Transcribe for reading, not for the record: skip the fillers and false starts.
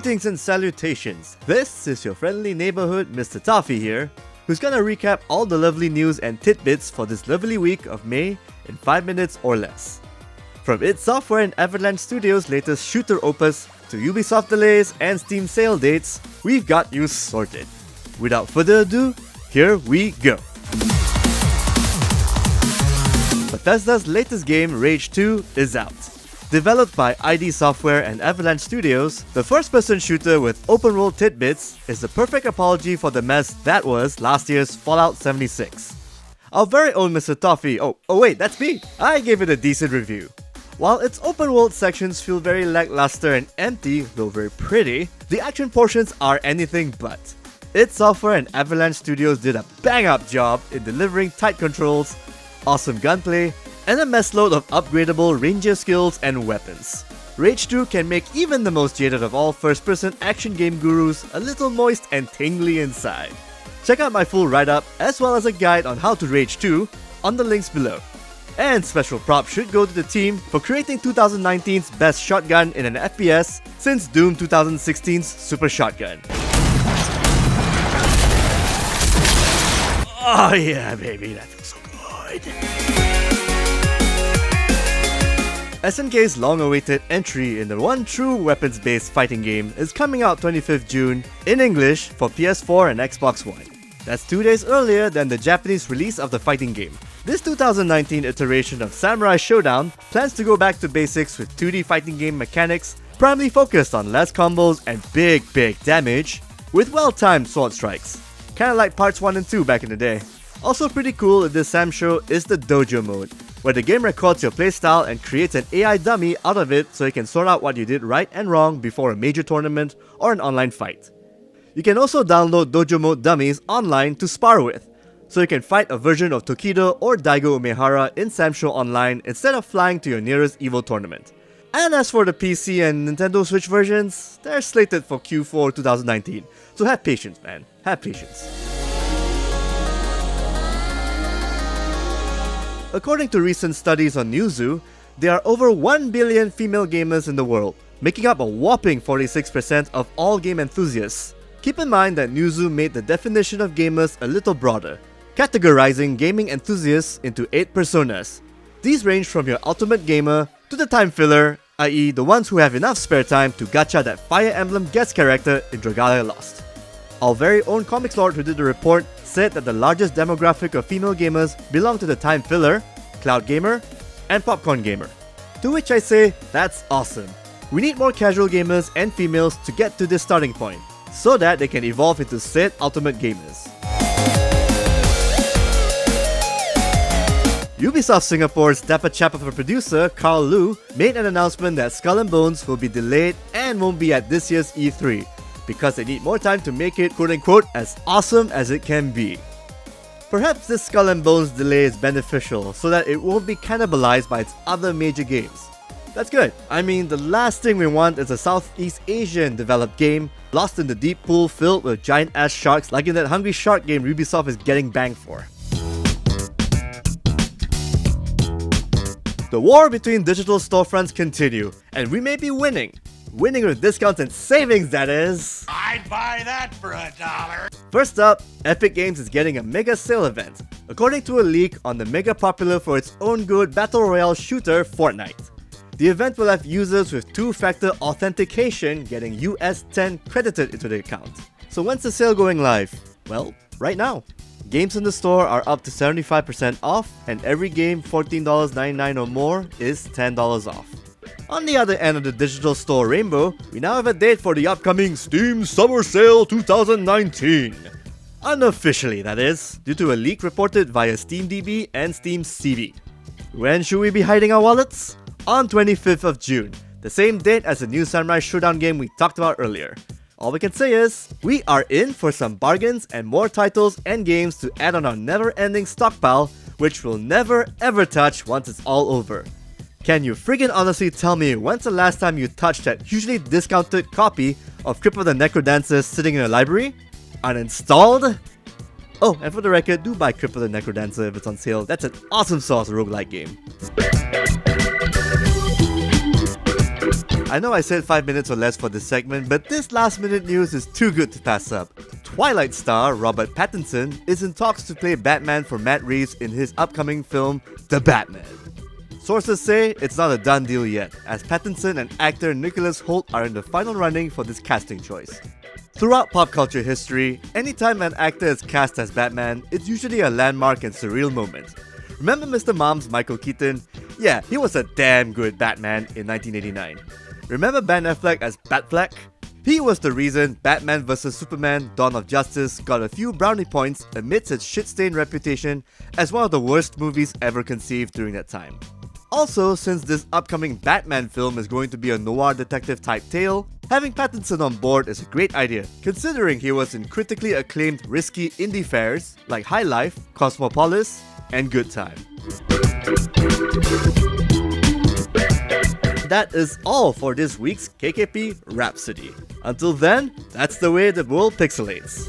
Greetings and salutations. This is your friendly neighborhood Mr. Toffee here, who's gonna recap all the lovely news and tidbits for this lovely week of May in 5 minutes or less. From id Software and Avalanche Studios' latest shooter opus to Ubisoft delays and Steam sale dates, we've got you sorted. Without further ado, here we go. Bethesda's latest game, Rage 2, is out. Developed by id Software and Avalanche Studios, the first-person shooter with open-world tidbits is the perfect apology for the mess that was last year's Fallout 76. Our very own Mr. Toffee, oh wait, that's me! I gave it a decent review. While its open-world sections feel very lackluster and empty, though very pretty, the action portions are anything but. id Software and Avalanche Studios did a bang-up job in delivering tight controls, awesome gunplay, and a messload of upgradable ranger skills and weapons. Rage 2 can make even the most jaded of all first-person action game gurus a little moist and tingly inside. Check out my full write-up as well as a guide on how to Rage 2 on the links below. And special props should go to the team for creating 2019's best shotgun in an FPS since Doom 2016's Super Shotgun. Oh yeah baby, that feels so good. SNK's long-awaited entry in the one true weapons-based fighting game is coming out 25th June in English for PS4 and Xbox One. That's 2 days earlier than the Japanese release of the fighting game. This 2019 iteration of Samurai Shodown plans to go back to basics with 2D fighting game mechanics primarily focused on less combos and big damage with well-timed sword strikes. Kinda like parts 1 and 2 back in the day. Also pretty cool in this Sam show is the dojo mode, where the game records your playstyle and creates an AI dummy out of it so you can sort out what you did right and wrong before a major tournament or an online fight. You can also download dojo mode dummies online to spar with, so you can fight a version of Tokido or Daigo Umehara in Sam Show Online instead of flying to your nearest EVO tournament. And as for the PC and Nintendo Switch versions, they're slated for Q4 2019, so have patience man, have patience. According to recent studies on Newzoo, there are over 1 billion female gamers in the world, making up a whopping 46% of all game enthusiasts. Keep in mind that Newzoo made the definition of gamers a little broader, categorizing gaming enthusiasts into 8 personas. These range from your ultimate gamer to the time filler, i.e. the ones who have enough spare time to gacha that Fire Emblem guest character in Dragalia Lost. Our very own comics lord who did the report said that the largest demographic of female gamers belong to the time filler, cloud gamer, and popcorn gamer. To which I say, that's awesome. We need more casual gamers and females to get to this starting point, so that they can evolve into said ultimate gamers. Ubisoft Singapore's dapper chap of a producer, Carl Lu, made an announcement that Skull and Bones will be delayed and won't be at this year's E3, because they need more time to make it quote-unquote as awesome as it can be. Perhaps this Skull and Bones delay is beneficial so that it won't be cannibalized by its other major games. That's good. I mean, the last thing we want is a Southeast Asian developed game lost in the deep pool filled with giant-ass sharks like in that Hungry Shark game Ubisoft is getting banged for. The war between digital storefronts continue, and we may be winning. Winning with discounts and savings, that is. I'd buy that for $1. First up, Epic Games is getting a mega sale event, according to a leak on the mega popular for its own good battle royale shooter Fortnite. The event will have users with two-factor authentication getting US 10 credited into the account. So when's the sale going live? Well, right now. Games in the store are up to 75% off, and every game $14.99 or more is $10 off. On the other end of the digital store rainbow, we now have a date for the upcoming Steam Summer Sale 2019. Unofficially, that is, due to a leak reported via SteamDB and SteamCV. When should we be hiding our wallets? On 25th of June, the same date as the new Samurai Shodown game we talked about earlier. All we can say is, we are in for some bargains and more titles and games to add on our never-ending stockpile, which we'll never ever touch once it's all over. Can you friggin' honestly tell me when's the last time you touched that hugely discounted copy of Crypt of the Necrodancer sitting in a library? Uninstalled? Oh, and for the record, do buy Crypt of the Necrodancer if it's on sale. That's an awesome source roguelike game. I know I said 5 minutes or less for this segment, but this last minute news is too good to pass up. Twilight star Robert Pattinson is in talks to play Batman for Matt Reeves in his upcoming film, The Batman. Sources say it's not a done deal yet, as Pattinson and actor Nicholas Hoult are in the final running for this casting choice. Throughout pop culture history, anytime an actor is cast as Batman, it's usually a landmark and surreal moment. Remember Mr. Mom's Michael Keaton? Yeah, he was a damn good Batman in 1989. Remember Ben Affleck as Batfleck? He was the reason Batman vs Superman Dawn of Justice got a few brownie points amidst its shit-stained reputation as one of the worst movies ever conceived during that time. Also, since this upcoming Batman film is going to be a noir detective type tale, having Pattinson on board is a great idea, considering he was in critically acclaimed risky indie fares like High Life, Cosmopolis, and Good Time. That is all for this week's KKP Rhapsody. Until then, that's the way the world pixelates.